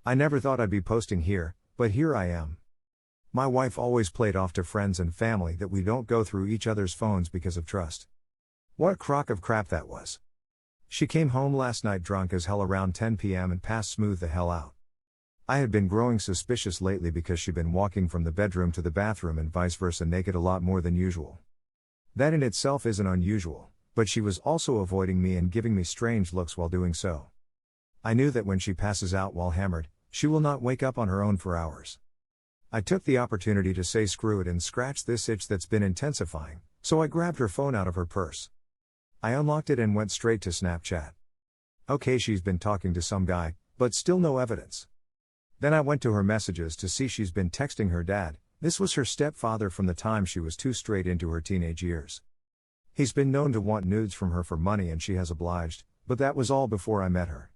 I never thought I'd be posting here, but here I am. My wife always played off to friends and family that we don't go through each other's phones because of trust. What a crock of crap that was. She came home last night drunk as hell around 10 p.m. and passed smooth the hell out. I had been growing suspicious lately because she'd been walking from the bedroom to the bathroom and vice versa naked a lot more than usual. That in itself isn't unusual, but she was also avoiding me and giving me strange looks while doing so. I knew that when she passes out while hammered, she will not wake up on her own for hours. I took the opportunity to say screw it and scratch this itch that's been intensifying, so I grabbed her phone out of her purse. I unlocked it and went straight to Snapchat. Okay, she's been talking to some guy, but still no evidence. Then I went to her messages to see she's been texting her dad. This was her stepfather from the time she was 2 straight into her teenage years. He's been known to want nudes from her for money and she has obliged, but that was all before I met her.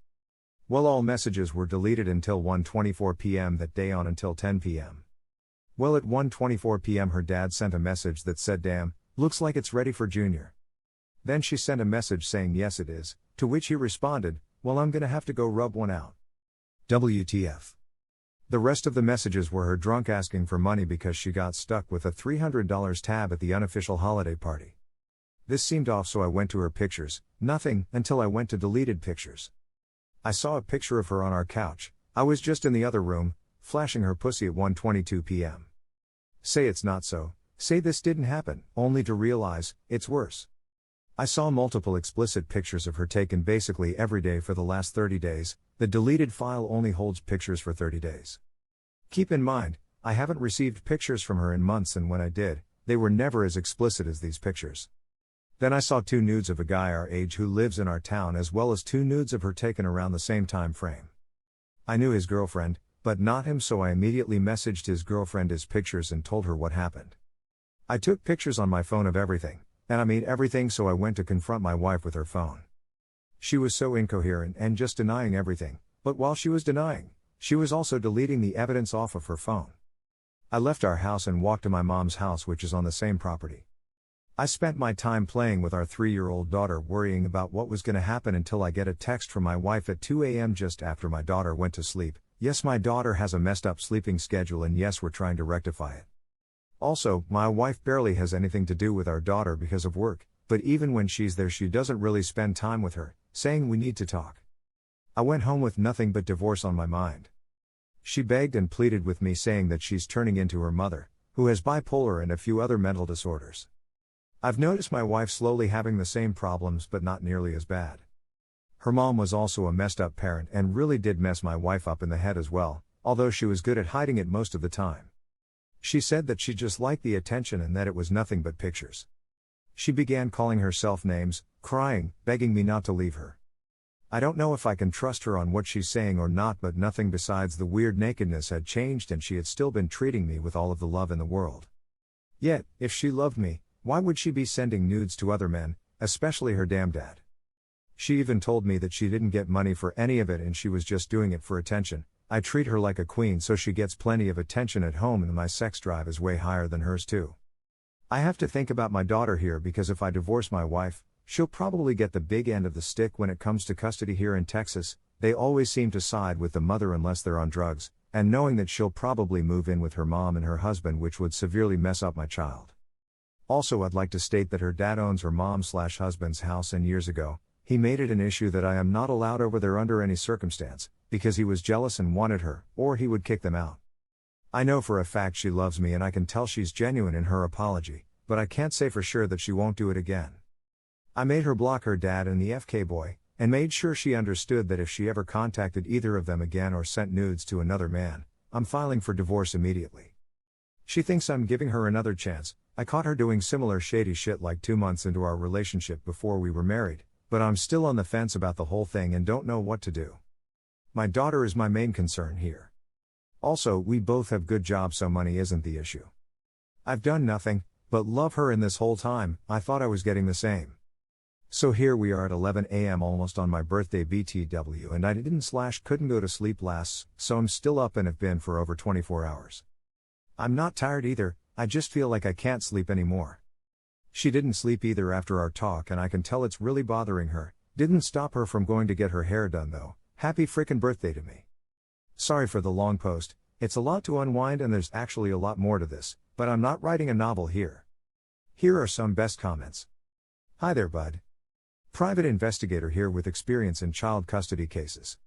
Well, all messages were deleted until 1:24 p.m. that day on until 10 p.m. Well, at 1:24 p.m. her dad sent a message that said, "Damn, looks like it's ready for Junior." Then she sent a message saying yes it is, to which he responded, "Well, I'm gonna have to go rub one out." WTF. The rest of the messages were her drunk asking for money because she got stuck with a $300 tab at the unofficial holiday party. This seemed off, so I went to her pictures, nothing, until I went to deleted pictures. I saw a picture of her on our couch. I was just in the other room, flashing her pussy at 1:22 p.m. Say it's not so, say this didn't happen, only to realize, it's worse. I saw multiple explicit pictures of her taken basically every day for the last 30 days, the deleted file only holds pictures for 30 days. Keep in mind, I haven't received pictures from her in months, and when I did, they were never as explicit as these pictures. Then I saw 2 nudes of a guy our age who lives in our town, as well as 2 nudes of her taken around the same time frame. I knew his girlfriend, but not him, so I immediately messaged his girlfriend his pictures and told her what happened. I took pictures on my phone of everything, and I mean everything, so I went to confront my wife with her phone. She was so incoherent and just denying everything, but while she was denying, she was also deleting the evidence off of her phone. I left our house and walked to my mom's house, which is on the same property. I spent my time playing with our 3-year-old daughter, worrying about what was going to happen until I get a text from my wife at 2 a.m. just after my daughter went to sleep. Yes, my daughter has a messed up sleeping schedule, and yes, we're trying to rectify it. Also, my wife barely has anything to do with our daughter because of work, but even when she's there she doesn't really spend time with her, saying we need to talk. I went home with nothing but divorce on my mind. She begged and pleaded with me, saying that she's turning into her mother, who has bipolar and a few other mental disorders. I've noticed my wife slowly having the same problems, but not nearly as bad. Her mom was also a messed up parent and really did mess my wife up in the head as well, although she was good at hiding it most of the time. She said that she just liked the attention and that it was nothing but pictures. She began calling herself names, crying, begging me not to leave her. I don't know if I can trust her on what she's saying or not, but nothing besides the weird nakedness had changed, and she had still been treating me with all of the love in the world. Yet, if she loved me, why would she be sending nudes to other men, especially her damn dad? She even told me that she didn't get money for any of it and she was just doing it for attention. I treat her like a queen, so she gets plenty of attention at home, and my sex drive is way higher than hers too. I have to think about my daughter here, because if I divorce my wife, she'll probably get the big end of the stick when it comes to custody here in Texas. They always seem to side with the mother unless they're on drugs, and knowing that she'll probably move in with her mom and her husband, which would severely mess up my child. Also, I'd like to state that her dad owns her mom/husband's house, and years ago, he made it an issue that I am not allowed over there under any circumstance, because he was jealous and wanted her, or he would kick them out. I know for a fact she loves me, and I can tell she's genuine in her apology, but I can't say for sure that she won't do it again. I made her block her dad and the FK boy, and made sure she understood that if she ever contacted either of them again or sent nudes to another man, I'm filing for divorce immediately. She thinks I'm giving her another chance. I caught her doing similar shady shit like 2 months into our relationship before we were married, but I'm still on the fence about the whole thing and don't know what to do. My daughter is my main concern here. Also, we both have good jobs, so money isn't the issue. I've done nothing but love her, in this whole time I thought I was getting the same. So here we are at 11 a.m. almost on my birthday BTW, and I couldn't go to sleep last, so I'm still up and have been for over 24 hours. I'm not tired either, I just feel like I can't sleep anymore. She didn't sleep either after our talk, and I can tell it's really bothering her. Didn't stop her from going to get her hair done though. Happy frickin' birthday to me. Sorry for the long post, it's a lot to unwind and there's actually a lot more to this, but I'm not writing a novel here. Here are some best comments. Hi there, bud. Private investigator here with experience in child custody cases.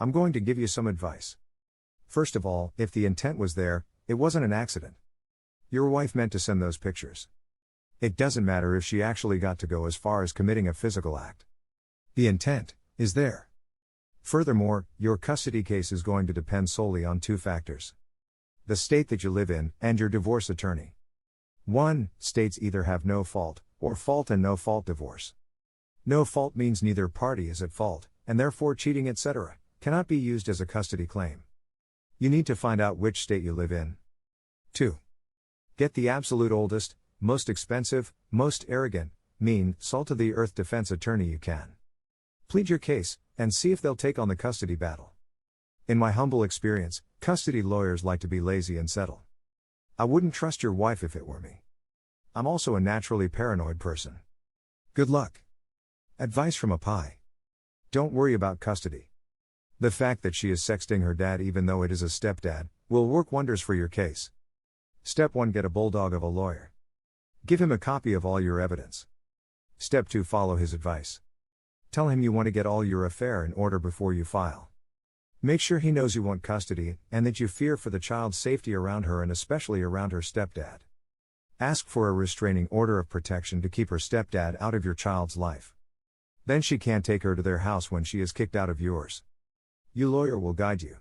I'm going to give you some advice. First of all, if the intent was there, it wasn't an accident. Your wife meant to send those pictures. It doesn't matter if she actually got to go as far as committing a physical act. The intent is there. Furthermore, your custody case is going to depend solely on two factors: the state that you live in, and your divorce attorney. 1. States either have no fault, or fault and no fault divorce. No fault means neither party is at fault, and therefore cheating etc. cannot be used as a custody claim. You need to find out which state you live in. 2. Get the absolute oldest, most expensive, most arrogant, mean, salt-of-the-earth defense attorney you can. Plead your case, and see if they'll take on the custody battle. In my humble experience, custody lawyers like to be lazy and settle. I wouldn't trust your wife if it were me. I'm also a naturally paranoid person. Good luck. Advice from a pie. Don't worry about custody. The fact that she is sexting her dad even though it is a stepdad, will work wonders for your case. Step 1: Get a bulldog of a lawyer. Give him a copy of all your evidence. Step 2: Follow his advice. Tell him you want to get all your affair in order before you file. Make sure he knows you want custody, and that you fear for the child's safety around her and especially around her stepdad. Ask for a restraining order of protection to keep her stepdad out of your child's life. Then she can't take her to their house when she is kicked out of yours. Your lawyer will guide you.